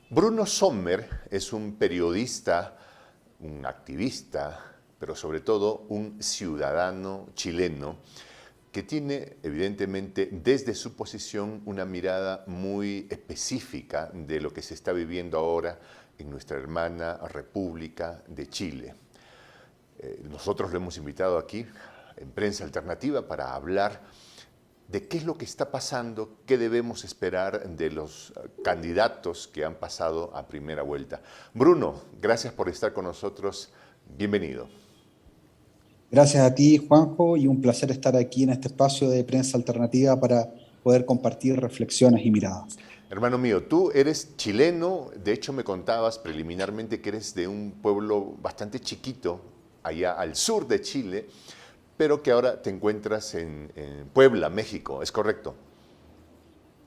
Bruno Sommer es un periodista, un activista, pero sobre todo un ciudadano chileno que tiene evidentemente desde su posición una mirada muy específica de lo que se está viviendo ahora en nuestra hermana República de Chile. Nosotros lo hemos invitado aquí en Prensa Alternativa para hablar de qué es lo que está pasando, qué debemos esperar de los candidatos que han pasado a primera vuelta. Bruno, gracias por estar con nosotros. Bienvenido. Gracias a ti, Juanjo, y un placer estar aquí en este espacio de prensa alternativa para poder compartir reflexiones y miradas. Hermano mío, tú eres chileno, de hecho me contabas preliminarmente que eres de un pueblo bastante chiquito, allá al sur de Chile, pero que ahora te encuentras en Puebla, México, ¿es correcto?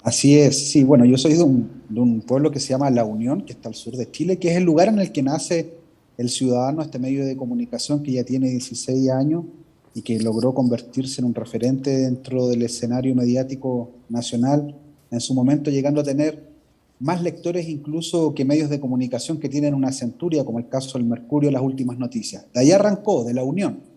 Así es, sí, bueno, yo soy de un pueblo que se llama La Unión, que está al sur de Chile, que es el lugar en el que nace el Ciudadano, este medio de comunicación que ya tiene 16 años y que logró convertirse en un referente dentro del escenario mediático nacional, en su momento llegando a tener más lectores incluso que medios de comunicación que tienen una centuria, como el caso del Mercurio, Las Últimas Noticias. De ahí arrancó, de La Unión,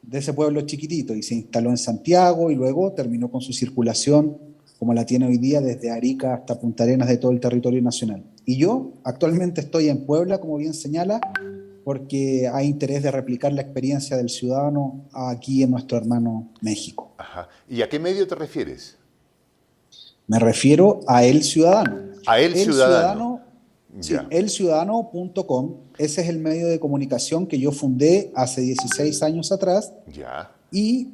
de ese pueblo chiquitito, y se instaló en Santiago y luego terminó con su circulación como la tiene hoy día desde Arica hasta Punta Arenas de todo el territorio nacional. Y yo actualmente estoy en Puebla, como bien señala, porque hay interés de replicar la experiencia del ciudadano aquí en nuestro hermano México. Ajá. ¿Y a qué medio te refieres? Me refiero a El Ciudadano. A El El Ciudadano. Ciudadano, sí, Ya, elciudadano.com, ese es el medio de comunicación que yo fundé hace 16 años atrás ya. y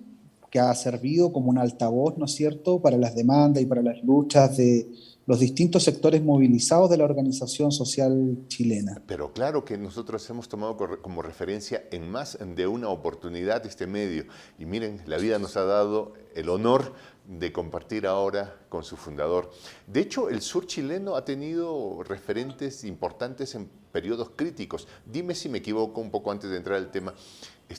que ha servido como un altavoz, ¿no es cierto?, para las demandas y para las luchas de los distintos sectores movilizados de la organización social chilena. Pero claro que nosotros hemos tomado como referencia en más de una oportunidad este medio. Y miren, la vida nos ha dado el honor de compartir ahora con su fundador. De hecho, el sur chileno ha tenido referentes importantes en periodos críticos. Dime si me equivoco un poco antes de entrar al tema,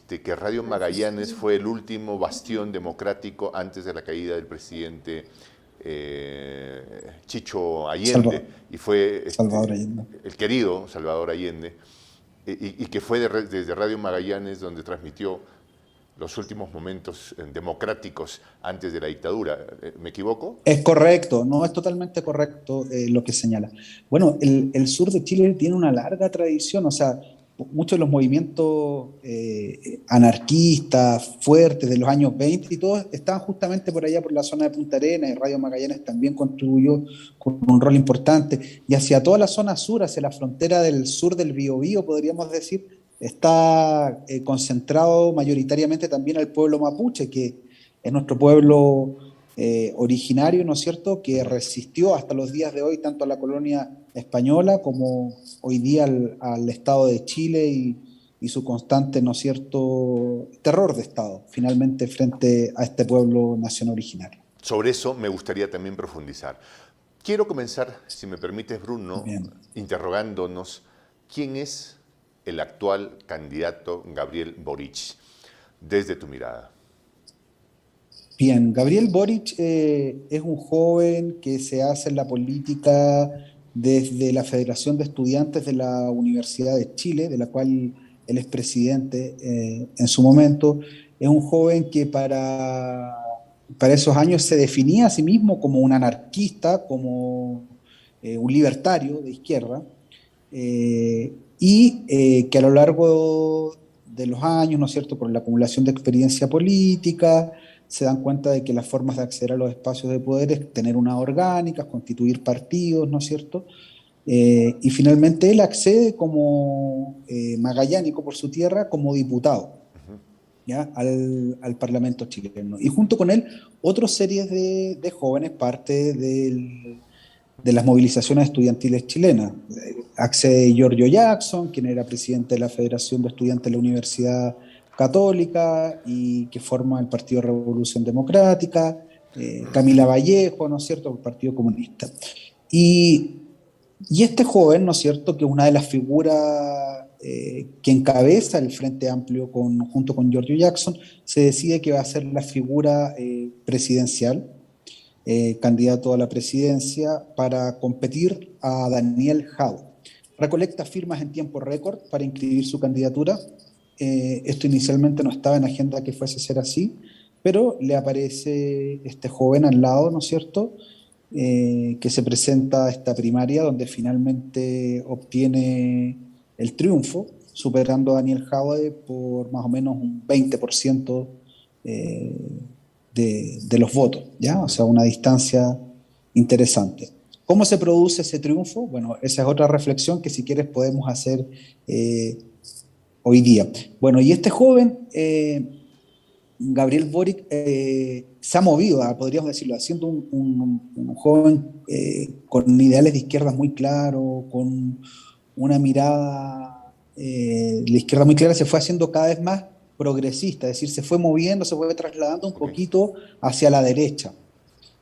que Radio Magallanes fue el último bastión democrático antes de la caída del presidente Chicho Allende, Salvador, y fue Salvador Allende. el querido Salvador Allende, y que fue desde Radio Magallanes donde transmitió los últimos momentos democráticos antes de la dictadura. ¿Me equivoco? Es correcto, no es totalmente correcto lo que señala. Bueno, el sur de Chile tiene una larga tradición, o sea, muchos de los movimientos anarquistas fuertes de los años 20 y todos estaban justamente por allá, por la zona de Punta Arenas, y Radio Magallanes también contribuyó con un rol importante. Y hacia toda la zona sur, hacia la frontera del sur del Biobío, podríamos decir, está concentrado mayoritariamente también el pueblo mapuche, que es nuestro pueblo originario, ¿no es cierto?, que Ujú. resistió hasta los días de hoy tanto a la colonia española como hoy día al Estado de Chile y su constante, ¿no es cierto?, terror de Estado, finalmente frente a este pueblo nación originario. Sobre eso me gustaría también profundizar. Quiero comenzar, si me permites, Bruno, Bien. interrogándonos quién es el actual candidato Gabriel Boric, desde tu mirada. Bien, Gabriel Boric es un joven que se hace en la política desde la Federación de Estudiantes de la Universidad de Chile, de la cual él es presidente en su momento. Es un joven que para esos años se definía a sí mismo como un anarquista, como un libertario de izquierda, y que a lo largo de los años, ¿no es cierto?, por la acumulación de experiencia política, se dan cuenta de que las formas de acceder a los espacios de poder es tener unas orgánicas, constituir partidos, ¿no es cierto? Y finalmente él accede como magallánico por su tierra como diputado, ¿ya? Al Parlamento chileno. Y junto con él, otras series de jóvenes, parte de las movilizaciones estudiantiles chilenas. Accede Giorgio Jackson, quien era presidente de la Federación de Estudiantes de la Universidad Católica y que forma el Partido Revolución Democrática, Camila Vallejo, ¿no es cierto?, el Partido Comunista. Y, y este joven, ¿no es cierto?, que es una de las figuras que encabeza el Frente Amplio junto con Giorgio Jackson, se decide que va a ser la figura presidencial candidato a la presidencia, para competir a Daniel Jadwe. Recolecta firmas en tiempo récord para inscribir su candidatura. Esto inicialmente no estaba en agenda que fuese a ser así, pero le aparece este joven al lado, ¿no es cierto?, que se presenta a esta primaria donde finalmente obtiene el triunfo, superando a Daniel Jadwe por más o menos un 20% eh, de los votos, ¿ya? O sea, una distancia interesante. ¿Cómo se produce ese triunfo? Bueno, esa es otra reflexión que si quieres podemos hacer eh, hoy día. Bueno, y este joven, Gabriel Boric, se ha movido, podríamos decirlo, siendo un joven con ideales de izquierda muy claros, con una mirada de la izquierda muy clara, se fue haciendo cada vez más progresista, es decir, se fue moviendo, se fue trasladando un Ok. poquito hacia la derecha,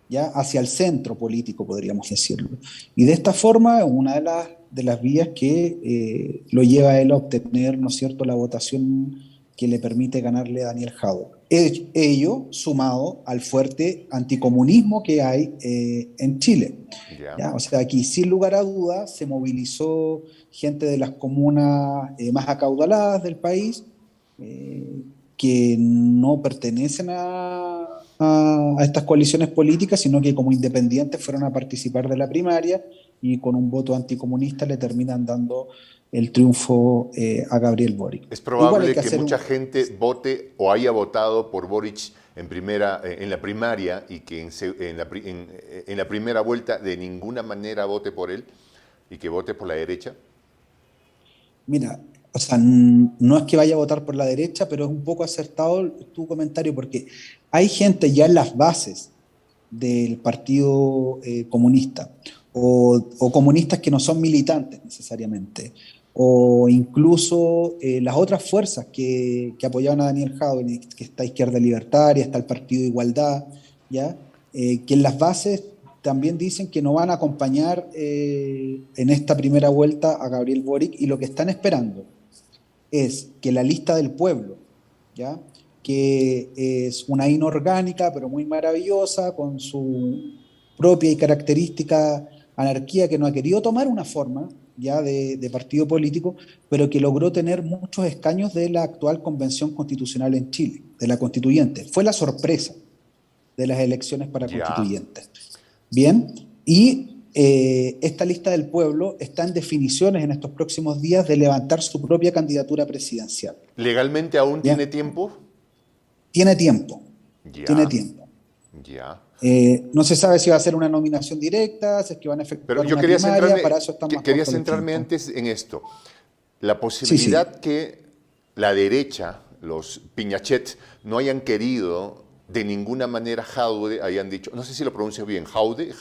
ya hacia el centro político, podríamos decirlo. Y de esta forma, una de las vías que lo lleva a él a obtener, ¿no es cierto?, la votación que le permite ganarle a Daniel Jadwe. Ello sumado al fuerte anticomunismo que hay en Chile. Ya. ¿Ya? O sea, aquí sin lugar a dudas se movilizó gente de las comunas más acaudaladas del país, eh, que no pertenecen a estas coaliciones políticas, sino que como independientes fueron a participar de la primaria y con un voto anticomunista le terminan dando el triunfo a Gabriel Boric. Es Igual hay probable que que hacer mucha un... gente vote o haya votado por Boric en la primaria y que en la primera vuelta de ninguna manera vote por él y que vote por la derecha. Mira, o sea, no es que vaya a votar por la derecha, pero es un poco acertado tu comentario porque hay gente ya en las bases del Partido Comunista o comunistas que no son militantes necesariamente, o incluso las otras fuerzas que apoyaban a Daniel Jadwe, que está Izquierda Libertaria, está el Partido Igualdad, ¿ya? Que en las bases también dicen que no van a acompañar en esta primera vuelta a Gabriel Boric y lo que están esperando es que la lista del pueblo, ¿ya?, que es una inorgánica pero muy maravillosa, con su propia y característica anarquía, que no ha querido tomar una forma ya de partido político, pero que logró tener muchos escaños de la actual convención constitucional en Chile, de la constituyente. Fue la sorpresa de las elecciones para Ya. constituyentes. Bien, y esta lista del pueblo está en definiciones en estos próximos días de levantar su propia candidatura presidencial. ¿Legalmente aún ¿Ya? tiene tiempo? Tiene tiempo, tiene Ya, tiempo. ya. No se sabe si va a ser una nominación directa, si es que van a Pero efectuar yo una primaria, para eso están más quería cortos los centrarme tiempos. antes en esto. La Sí, posibilidad sí, que la derecha, los Piñachet, no hayan querido de ninguna manera Jadwe, hayan dicho, no sé si lo pronuncio bien, Jadwe,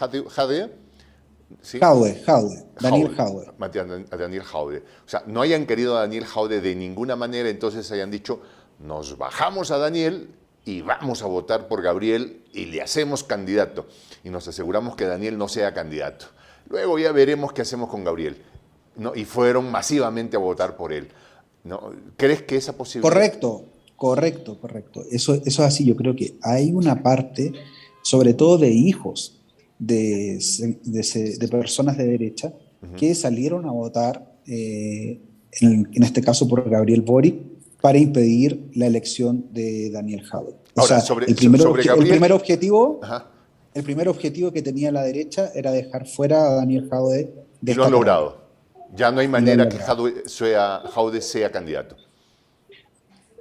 ¿sí? Jaude, Daniel Jaude, Jaude. a Daniel Jaude. O sea, no hayan querido a Daniel Jaude de ninguna manera, entonces hayan dicho, nos bajamos a Daniel y vamos a votar por Gabriel y le hacemos candidato. Y nos aseguramos que Daniel no sea candidato. Luego ya veremos qué hacemos con Gabriel. ¿No? Y fueron masivamente a votar por él. ¿No? ¿Crees que esa posibilidad? Correcto, correcto, correcto. Eso es así. Yo creo que hay una parte, sobre todo de hijos de personas de derecha, que salieron a votar, en este caso por Gabriel Boric, para impedir la elección de Daniel Jadwe. O Ahora, sea, sobre Gabriel, ajá, el primer objetivo que tenía la derecha era dejar fuera a Daniel Jadwe de y lo han esta carrera, logrado. Ya no hay y lo han manera que logrado. Jaude sea candidato.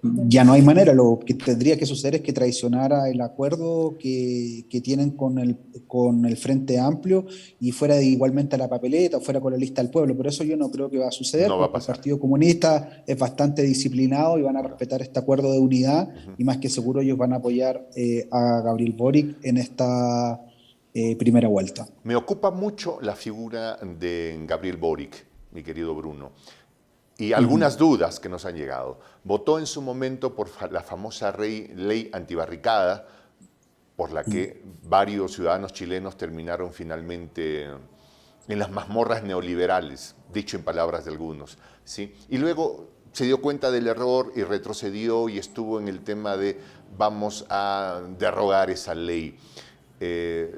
Ya no hay manera, lo que tendría que suceder es que traicionara el acuerdo que tienen con el Frente Amplio y fuera igualmente a la papeleta o fuera con la lista del pueblo, pero eso yo no creo que va a suceder No va a porque el pasar. Partido Comunista es bastante disciplinado y van a No. respetar este acuerdo de unidad y más que seguro ellos van a apoyar a Gabriel Boric en esta primera vuelta. Me ocupa mucho la figura de Gabriel Boric, mi querido Bruno, y Ujú. algunas dudas que nos han llegado. Votó en su momento por la famosa ley antibarricada, por la que varios ciudadanos chilenos terminaron finalmente en las mazmorras neoliberales, dicho en palabras de algunos. ¿Sí? Y luego se dio cuenta del error y retrocedió y estuvo en el tema de vamos a derrogar esa ley. Eh,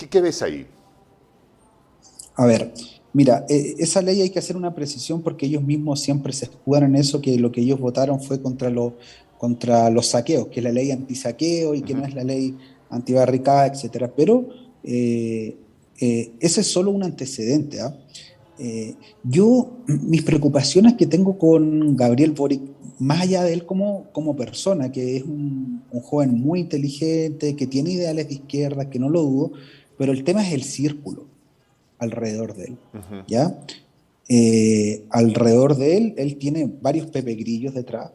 ¿Qué ves ahí? A ver, mira, esa ley hay que hacer una precisión porque ellos mismos siempre se escudan en eso, que lo que ellos votaron fue contra los saqueos, que es la ley antisaqueo y que no Ujú. es la ley antibarricada, etcétera. Pero ese es solo un antecedente, ¿ah? Mis preocupaciones que tengo con Gabriel Boric, más allá de él como persona, que es un joven muy inteligente, que tiene ideales de izquierda, que no lo dudo, pero el tema es el círculo alrededor de él, Ujú. ¿ya? Alrededor de él, él tiene varios Pepe Grillos detrás.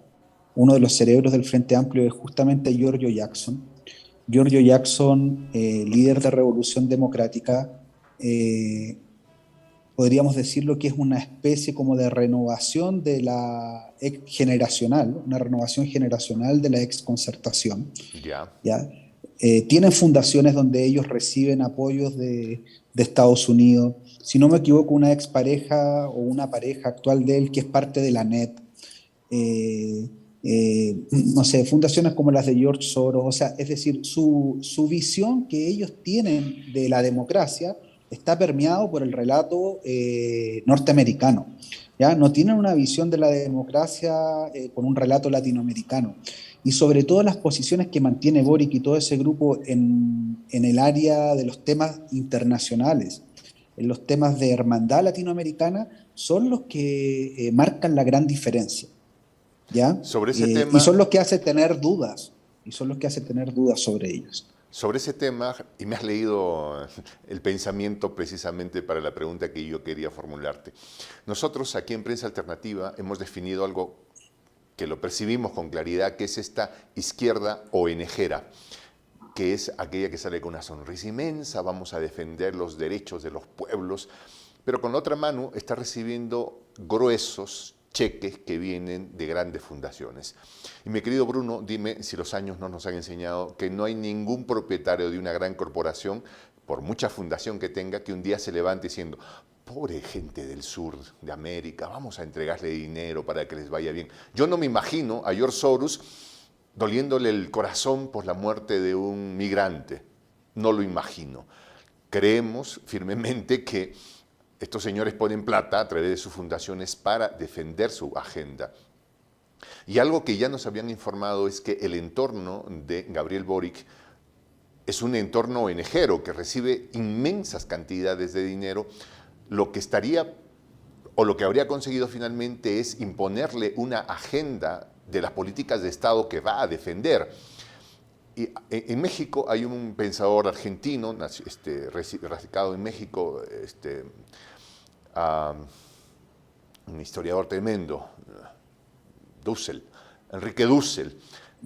Uno de los cerebros del Frente Amplio es justamente Giorgio Jackson. Giorgio Jackson, líder de Revolución Democrática, eh, podríamos decirlo que es una especie como de renovación de la ex generacional, una renovación generacional de la ex concertación, Ya. ¿ya? Tienen fundaciones donde ellos reciben apoyos de Estados Unidos. Si no me equivoco, una expareja o una pareja actual de él que es parte de la NET. eh, no sé, fundaciones como las de George Soros, o sea, es decir, su visión que ellos tienen de la democracia está permeado por el relato norteamericano, ¿ya? No tienen una visión de la democracia con un relato latinoamericano. Y sobre todo las posiciones que mantiene Boric y todo ese grupo en el área de los temas internacionales, en los temas de hermandad latinoamericana, son los que marcan la gran diferencia. ¿Ya? Sobre ese Y tema, son los que hace tener dudas, y son los que hace tener dudas sobre ellos. Sobre ese tema, y me has leído el pensamiento precisamente para la pregunta que yo quería formularte. Nosotros aquí en Prensa Alternativa hemos definido algo que lo percibimos con claridad, que es esta izquierda ONGera, que es aquella que sale con una sonrisa inmensa, vamos a defender los derechos de los pueblos, pero con la otra mano está recibiendo gruesos cheques que vienen de grandes fundaciones. Y mi querido Bruno, dime si los años no nos han enseñado que no hay ningún propietario de una gran corporación, por mucha fundación que tenga, que un día se levante diciendo: pobre gente del sur de América, vamos a entregarle dinero para que les vaya bien. Yo no me imagino a George Soros doliéndole el corazón por la muerte de un migrante. No lo imagino. Creemos firmemente que estos señores ponen plata a través de sus fundaciones para defender su agenda. Y algo que ya nos habían informado es que el entorno de Gabriel Boric es un entorno ONGero que recibe inmensas cantidades de dinero. Lo que estaría o lo que habría conseguido finalmente es imponerle una agenda de las políticas de Estado que va a defender. Y en México hay un pensador argentino, radicado en México, un historiador tremendo, Dussel, Enrique Dussel.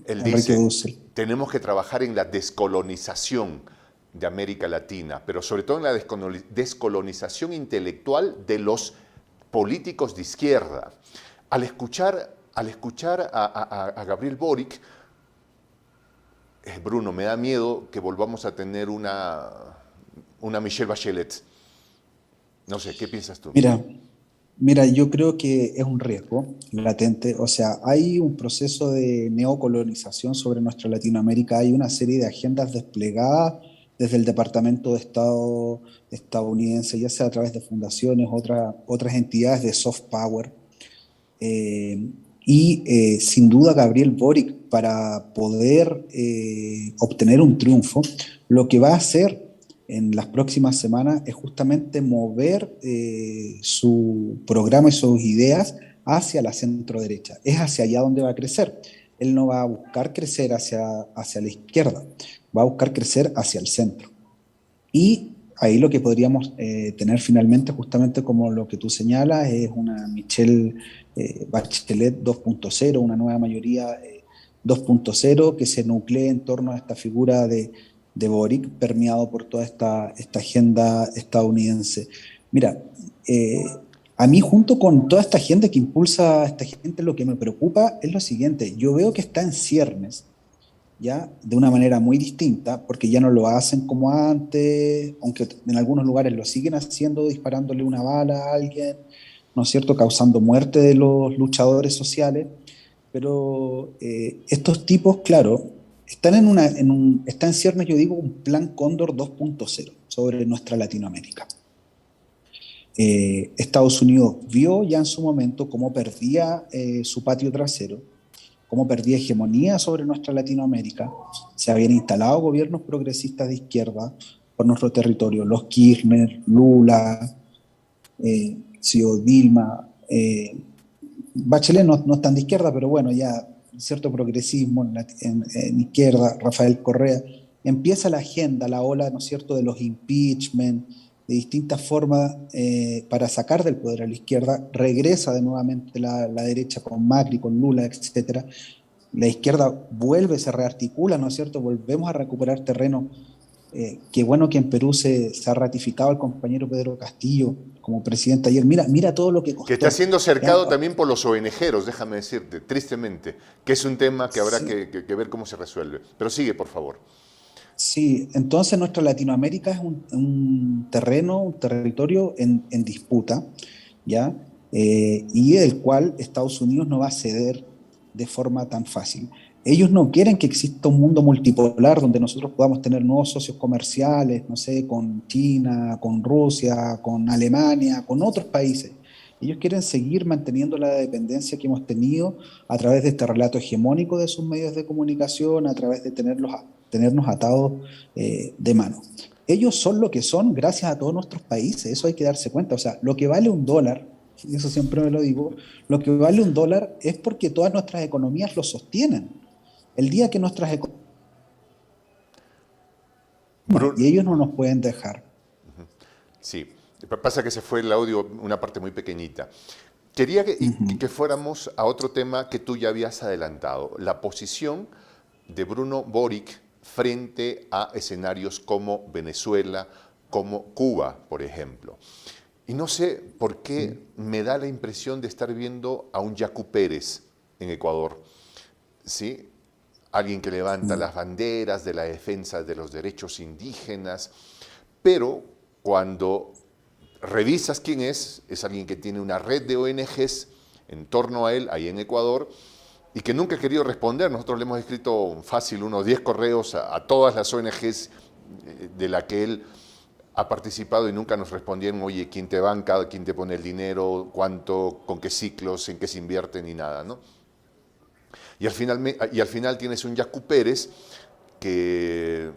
Él Enrique dice: Dussel. tenemos que trabajar en la descolonización de América Latina, pero sobre todo en la descolonización intelectual de los políticos de izquierda. Al escuchar a Gabriel Boric, Bruno, me da miedo que volvamos a tener una Michelle Bachelet. No sé, ¿qué piensas tú? Mira, mira, yo creo que es un riesgo latente. O sea, hay un proceso de neocolonización sobre nuestra Latinoamérica. Hay una serie de agendas desplegadas desde el Departamento de Estado estadounidense, ya sea a través de fundaciones, otras entidades de soft power. Sin duda Gabriel Boric, para poder obtener un triunfo, lo que va a hacer en las próximas semanas es justamente mover su programa y sus ideas hacia la centro derecha. Es hacia allá donde va a crecer. Él no va a buscar crecer hacia la izquierda, va a buscar crecer hacia el centro. Y ahí lo que podríamos tener finalmente, justamente como lo que tú señalas, es una Michelle Bachelet 2.0, una nueva mayoría 2.0 que se nuclee en torno a esta figura de Boric, permeado por toda esta agenda estadounidense. Mira, a mí junto con toda esta agenda que impulsa a esta gente, lo que me preocupa es lo siguiente: yo veo que está en ciernes, ya de una manera muy distinta, porque ya no lo hacen como antes, aunque en algunos lugares lo siguen haciendo, disparándole una bala a alguien, ¿no es cierto?, causando muerte de los luchadores sociales, pero estos tipos, claro, está en ciernes, yo digo, un plan Cóndor 2.0 sobre nuestra Latinoamérica. Estados Unidos vio ya en su momento cómo perdía su patio trasero, cómo perdía hegemonía sobre nuestra Latinoamérica. Se habían instalado gobiernos progresistas de izquierda por nuestro territorio, los Kirchner, Lula, Dilma, Bachelet no es tan de izquierda, pero bueno, ya cierto progresismo en izquierda, Rafael Correa, empieza la agenda, la ola, ¿no es cierto?, de los impeachment, de distintas formas para sacar del poder a la izquierda, regresa de nuevamente la derecha con Macri, con Lula, etcétera. La izquierda vuelve, se rearticula, ¿no es cierto?, volvemos a recuperar terreno. Qué bueno que en Perú se ha ratificado el compañero Pedro Castillo como presidente ayer. Mira todo lo que Que está costó. siendo ¿Ya? cercado también por los ONGeros, déjame decirte, tristemente, que es un tema que habrá Sí, que ver cómo se resuelve. Pero sigue, por favor. sí, entonces nuestra Latinoamérica es un terreno, un territorio en disputa, ¿ya? Y el cual Estados Unidos no va a ceder de forma tan fácil. Ellos no quieren que exista un mundo multipolar donde nosotros podamos tener nuevos socios comerciales, no sé, con China, con Rusia, con Alemania, con otros países. Ellos quieren seguir manteniendo la dependencia que hemos tenido a través de este relato hegemónico de sus medios de comunicación, a través de tenernos atados de mano. Ellos son lo que son gracias a todos nuestros países, eso hay que darse cuenta. O sea, lo que vale un dólar, y eso siempre me lo digo, lo que vale un dólar es porque todas nuestras economías lo sostienen. El día que nuestras economías, Bruno, y ellos no nos pueden dejar. sí, pasa que se fue el audio una parte muy pequeñita. Quería que fuéramos a otro tema que tú ya habías adelantado, la posición de Bruno Boric frente a escenarios como Venezuela, como Cuba, por ejemplo. Y no sé por qué me da la impresión de estar viendo a un Yacu Pérez en Ecuador, ¿sí? Alguien que levanta las banderas de la defensa de los derechos indígenas, pero cuando revisas quién es alguien que tiene una red de ONGs en torno a él, ahí en Ecuador, y que nunca ha querido responder. Nosotros le hemos escrito fácil unos 10 correos a todas las ONGs de la que él ha participado y nunca nos respondieron, oye, ¿quién te banca? ¿Quién te pone el dinero? ¿Cuánto? ¿Con qué ciclos? ¿En qué se invierte? Ni nada, ¿no? Y al final tienes un Yacu Pérez que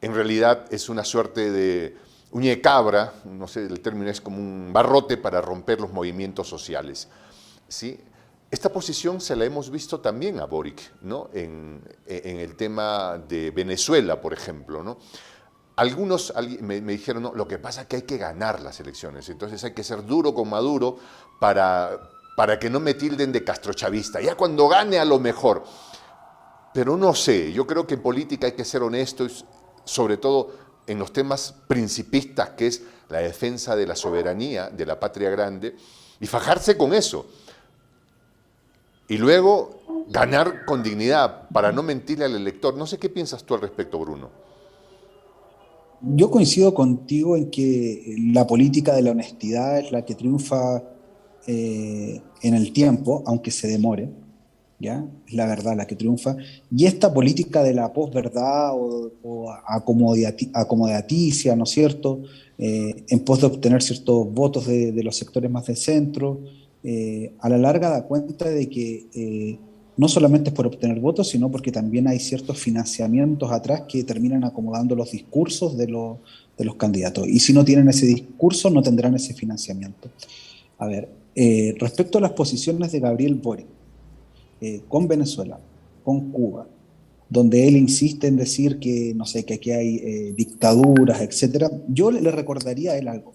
en realidad es una suerte de uña de cabra, no sé, el término es como un barrote para romper los movimientos sociales. ¿Sí? Esta posición se la hemos visto también a Boric, ¿no? En el tema de Venezuela, por ejemplo, ¿no? Algunos me dijeron, no, lo que pasa es que hay que ganar las elecciones, entonces hay que ser duro con Maduro para que no me tilden de castrochavista. Ya cuando gane a lo mejor. Pero no sé, yo creo que en política hay que ser honestos, sobre todo en los temas principistas, que es la defensa de la soberanía, de la patria grande, y fajarse con eso. Y luego ganar con dignidad para no mentirle al elector. No sé qué piensas tú al respecto, Bruno. Yo coincido contigo en que la política de la honestidad es la que triunfa en el tiempo, aunque se demore, ¿ya? Es la verdad la que triunfa. Y esta política de la posverdad o acomodaticia, ¿no es cierto?, en pos de obtener ciertos votos de los sectores más de centro, a la larga da cuenta de que no solamente es por obtener votos, sino porque también hay ciertos financiamientos atrás que terminan acomodando los discursos de los candidatos. Y si no tienen ese discurso, no tendrán ese financiamiento. A ver, respecto a las posiciones de Gabriel Boric, con Venezuela, con Cuba, donde él insiste en decir que, no sé, que aquí hay dictaduras, etcétera, yo le recordaría a él algo.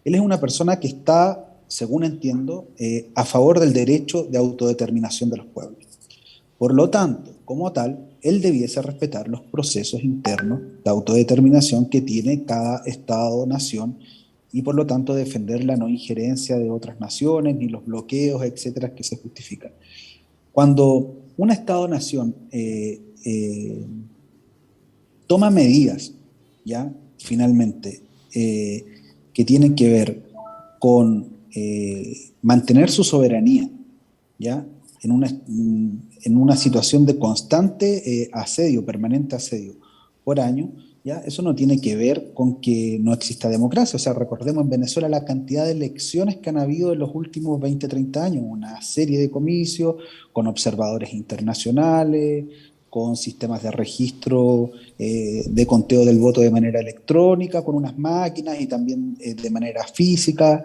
Él es una persona que está, según entiendo, a favor del derecho de autodeterminación de los pueblos. Por lo tanto, como tal, él debiese respetar los procesos internos de autodeterminación que tiene cada Estado-nación y por lo tanto defender la no injerencia de otras naciones ni los bloqueos, etcétera, que se justifican. Cuando un Estado-nación toma medidas, ya, finalmente, que tienen que ver con mantener su soberanía, ya, en una situación de constante asedio, permanente asedio por año, ¿ya? Eso no tiene que ver con que no exista democracia. O sea, recordemos en Venezuela la cantidad de elecciones que han habido en los últimos 20, 30 años, una serie de comicios con observadores internacionales, con sistemas de registro, de conteo del voto de manera electrónica, con unas máquinas y también de manera física.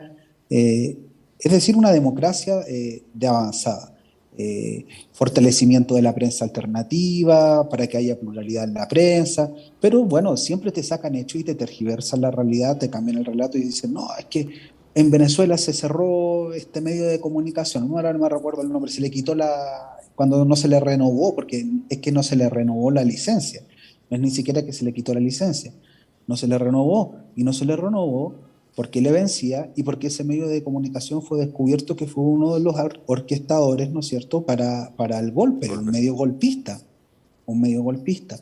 Eh, es decir, una democracia de avanzada. Fortalecimiento de la prensa alternativa, para que haya pluralidad en la prensa, pero bueno, siempre te sacan hechos y te tergiversan la realidad, te cambian el relato y dicen, no, es que en Venezuela se cerró este medio de comunicación, no, ahora no me recuerdo el nombre, se le quitó cuando no se le renovó, porque es que no se le renovó la licencia, no es ni siquiera que se le quitó la licencia, no se le renovó, y no se le renovó porque le vencía y porque ese medio de comunicación fue descubierto que fue uno de los orquestadores, ¿no es cierto?, para el golpe, un Golpe. medio golpista, un medio golpista.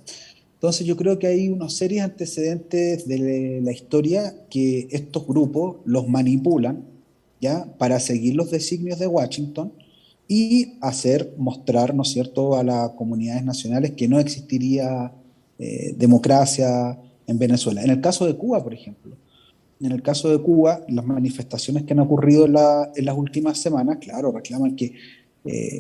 Entonces yo creo que hay unos serios antecedentes de la historia que estos grupos los manipulan, ¿ya?, para seguir los designios de Washington y mostrar, ¿no es cierto?, a las comunidades nacionales que no existiría democracia en Venezuela. En el caso de Cuba, por ejemplo, en el caso de Cuba, las manifestaciones que han ocurrido en las últimas semanas, claro, reclaman que,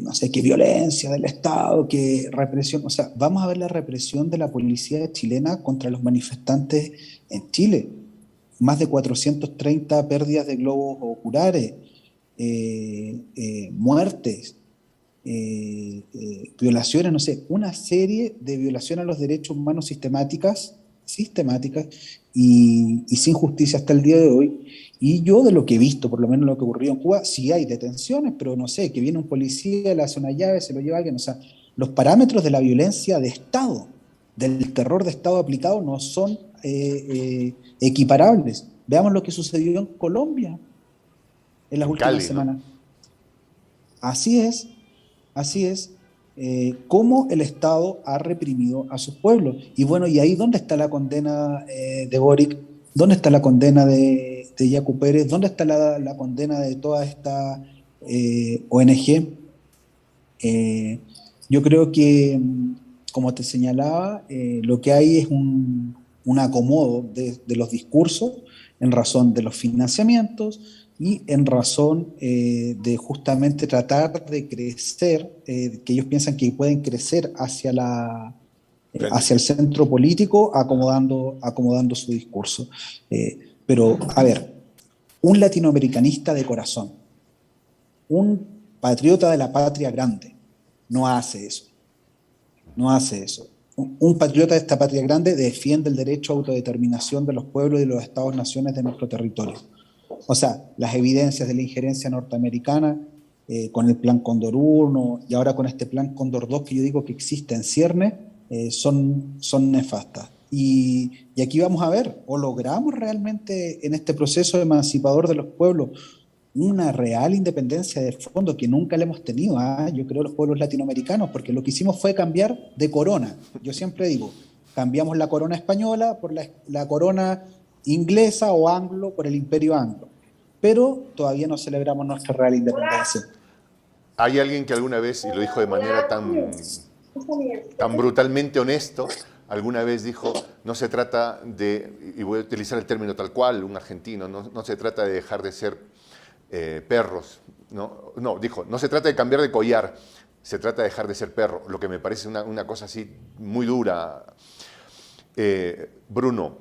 no sé, que violencia del Estado, que represión, o sea, vamos a ver la represión de la policía chilena contra los manifestantes en Chile. Más de 430 pérdidas de globos oculares, muertes, violaciones, no sé, una serie de violaciones a los derechos humanos sistemáticas y sin justicia hasta el día de hoy. Y yo de lo que he visto, por lo menos lo que ocurrió en Cuba, sí hay detenciones, pero no sé, que viene un policía, le hace una llave, se lo lleva a alguien, o sea, los parámetros de la violencia de Estado, del terror de Estado aplicado, no son equiparables. Veamos lo que sucedió en Colombia en las En últimas Cali, ¿no? semanas. Así es, así es, cómo el Estado ha reprimido a sus pueblos. Y bueno, ¿y ahí dónde está la condena de Boric? ¿Dónde está la condena de Yacu Pérez? ¿Dónde está la condena de toda esta ONG? Eh, yo creo que, como te señalaba, lo que hay es un acomodo de los discursos en razón de los financiamientos y en razón de justamente tratar de crecer, que ellos piensan que pueden crecer Frente hacia el frío. centro político Ajá. acomodando su discurso. Pero, a ver, un latinoamericanista de corazón, un patriota de la patria grande, no hace eso, no hace eso. Un patriota de esta patria grande defiende el derecho a autodeterminación de los pueblos y de los estados-naciones de nuestro territorio. O sea, las evidencias de la injerencia norteamericana con el Plan Cóndor 1 y ahora con este Plan Cóndor 2 que yo digo que existe en ciernes, son nefastas. Y aquí vamos a ver, o logramos realmente en este proceso emancipador de los pueblos una real independencia de fondo que nunca le hemos tenido a, yo creo, los pueblos latinoamericanos, porque lo que hicimos fue cambiar de corona. Yo siempre digo, cambiamos la corona española por la corona inglesa o anglo por el imperio anglo, pero todavía no celebramos nuestra real independencia. Hay alguien que alguna vez, y lo dijo de manera tan brutalmente honesto, alguna vez dijo, no se trata de, y voy a utilizar el término tal cual, un argentino, no se trata de dejar de ser perros, no, dijo, no se trata de cambiar de collar, se trata de dejar de ser perro, lo que me parece una cosa así muy dura. Bruno,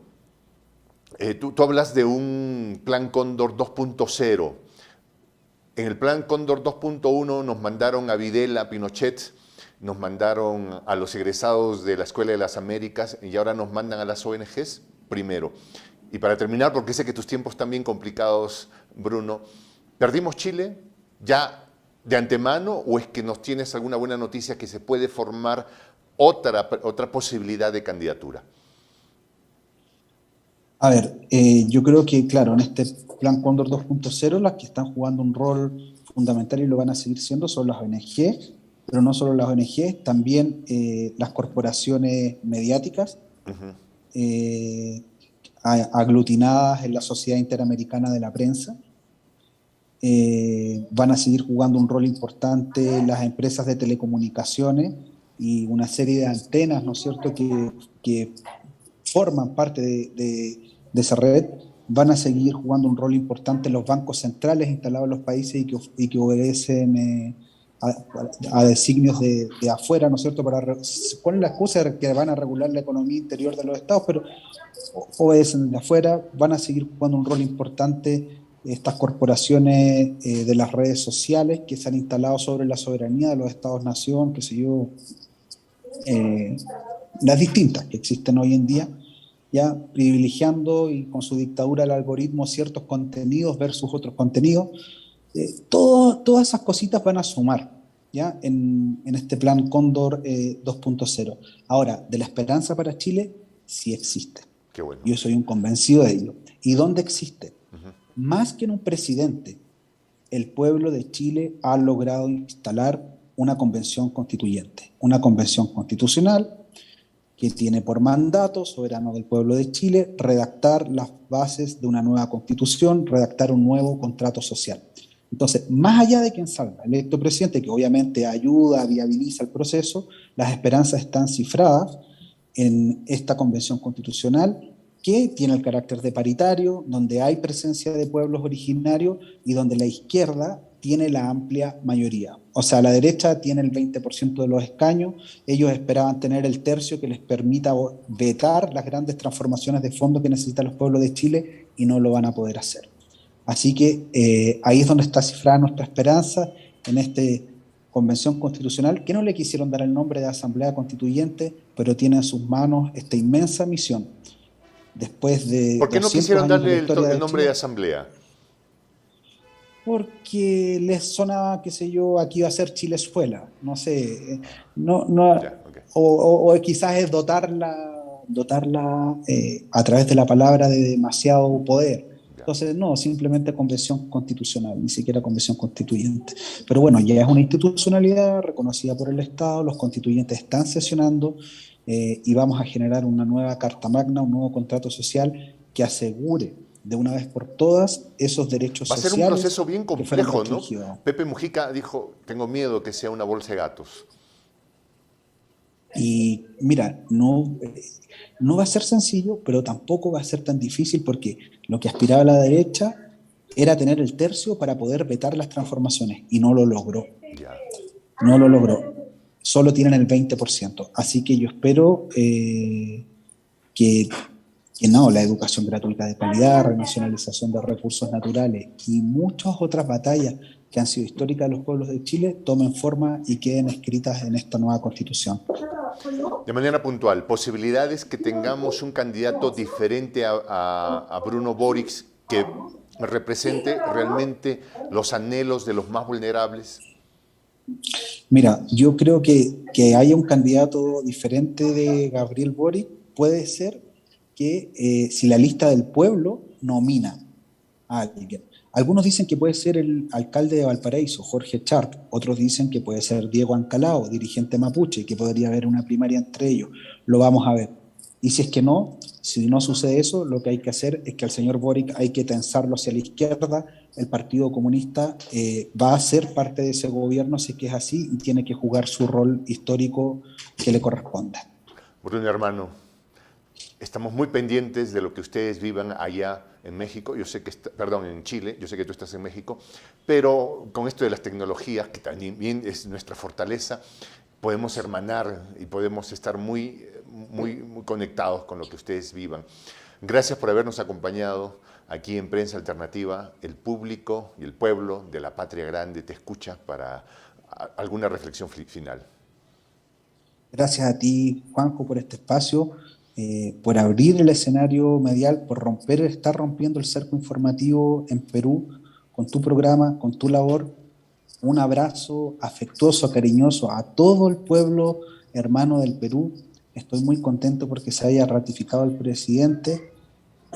tú hablas de un plan Cóndor 2.0. En el plan Cóndor 2.1 nos mandaron a Videla, a Pinochet, nos mandaron a los egresados de la Escuela de las Américas y ahora nos mandan a las ONGs primero. Y para terminar, porque sé que tus tiempos están bien complicados, Bruno, ¿perdimos Chile ya de antemano o es que nos tienes alguna buena noticia que se puede formar otra posibilidad de candidatura? A ver, yo creo que, claro, en este plan Cóndor 2.0 las que están jugando un rol fundamental y lo van a seguir siendo son las ONG, pero no solo las ONG, también las corporaciones mediáticas aglutinadas en la Sociedad Interamericana de la Prensa, van a seguir jugando un rol importante las empresas de telecomunicaciones y una serie de antenas, ¿no es cierto?, que forman parte de esa red, van a seguir jugando un rol importante los bancos centrales instalados en los países y que obedecen a designios de afuera, ¿no es cierto?, ponen la excusa de que van a regular la economía interior de los estados, pero obedecen de afuera, van a seguir jugando un rol importante estas corporaciones de las redes sociales que se han instalado sobre la soberanía de los estados-nación, qué sé yo, eh, las distintas que existen hoy en día, ya privilegiando y con su dictadura del algoritmo ciertos contenidos versus otros contenidos. Todas esas cositas van a sumar, ¿ya? En este plan Cóndor 2.0. Ahora, de la esperanza para Chile, sí existe. Qué bueno. Yo soy un convencido de ello. ¿Y dónde existe? Más que en un presidente, el pueblo de Chile ha logrado instalar una convención constituyente, una convención constitucional que tiene por mandato soberano del pueblo de Chile redactar las bases de una nueva constitución, redactar un nuevo contrato social. Entonces, más allá de quien salga electo presidente, que obviamente ayuda, viabiliza el proceso, las esperanzas están cifradas en esta convención constitucional que tiene el carácter de paritario, donde hay presencia de pueblos originarios y donde la izquierda tiene la amplia mayoría. O sea, la derecha tiene el 20% de los escaños, ellos esperaban tener el tercio que les permita vetar las grandes transformaciones de fondo que necesitan los pueblos de Chile y no lo van a poder hacer. Así que ahí es donde está cifrada nuestra esperanza en esta convención constitucional, que no le quisieron dar el nombre de Asamblea Constituyente, pero tiene en sus manos esta inmensa misión. Después de ¿Por qué no 200 quisieron años de la darle historia el de nombre Chile, de asamblea? porque les sonaba, qué sé yo, aquí va a ser Chilezuela, no sé, no, Ya, okay. o quizás es dotarla a través de la palabra de demasiado poder. Ya. Entonces, no, simplemente convención constitucional, ni siquiera convención constituyente. Pero bueno, ya es una institucionalidad reconocida por el Estado, los constituyentes están sesionando y vamos a generar una nueva Carta Magna, un nuevo contrato social que asegure de una vez por todas esos derechos Va a ser un sociales proceso bien que fueron complejo, ¿no? restringidos. Pepe Mujica dijo, tengo miedo que sea una bolsa de gatos. Y mira, no va a ser sencillo, pero tampoco va a ser tan difícil porque lo que aspiraba la derecha era tener el tercio para poder vetar las transformaciones y no lo logró. Ya. No lo logró. Solo tienen el 20%. Así que yo espero que no, la educación gratuita de calidad, renacionalización de recursos naturales y muchas otras batallas que han sido históricas de los pueblos de Chile tomen forma y queden escritas en esta nueva constitución. De manera puntual, posibilidades que tengamos un candidato diferente a Bruno Boric que represente realmente los anhelos de los más vulnerables. Mira, yo creo que haya un candidato diferente de Gabriel Boric puede ser que si la lista del pueblo nomina a alguien. Algunos dicen que puede ser el alcalde de Valparaíso, Jorge Chart. Otros dicen que puede ser Diego Ancalao, dirigente mapuche, que podría haber una primaria entre ellos. Lo vamos a ver. Y si es que no, si no sucede eso, lo que hay que hacer es que al señor Boric hay que tensarlo hacia la izquierda. El Partido Comunista va a ser parte de ese gobierno si es que es así y tiene que jugar su rol histórico que le corresponda. Bruno, hermano, estamos muy pendientes de lo que ustedes vivan allá en México. Yo sé que, en Chile, yo sé que tú estás en México, pero con esto de las tecnologías, que también es nuestra fortaleza, podemos hermanar y podemos estar muy conectados con lo que ustedes vivan. Gracias por habernos acompañado aquí en Prensa Alternativa. El público y el pueblo de la Patria Grande te escucha para alguna reflexión final. Gracias a ti, Juanjo, por este espacio, por abrir el escenario medial, por estar rompiendo el cerco informativo en Perú con tu programa, con tu labor. Un abrazo afectuoso, cariñoso a todo el pueblo hermano del Perú. Estoy muy contento porque se haya ratificado el presidente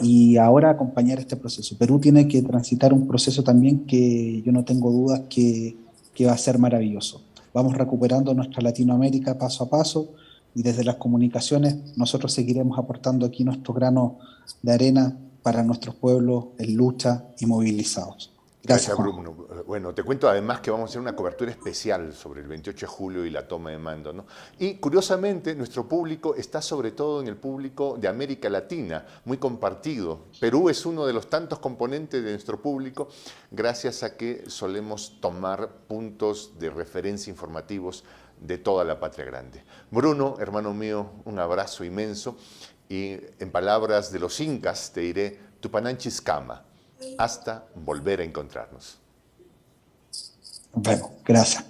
y ahora acompañar este proceso. Perú tiene que transitar un proceso también que yo no tengo dudas que va a ser maravilloso. Vamos recuperando nuestra Latinoamérica paso a paso y desde las comunicaciones nosotros seguiremos aportando aquí nuestro grano de arena para nuestros pueblos en lucha y movilizados. Gracias, Gracias, Juanjo. Bruno. Bueno, te cuento además que vamos a hacer una cobertura especial sobre el 28 de julio y la toma de mando, ¿no? Y curiosamente, nuestro público está sobre todo en el público de América Latina, muy compartido. Perú es uno de los tantos componentes de nuestro público, gracias a que solemos tomar puntos de referencia informativos de toda la patria grande. Bruno, hermano mío, un abrazo inmenso y en palabras de los incas te diré Tupananchis Kama, hasta volver a encontrarnos. Nos vemos. Gracias.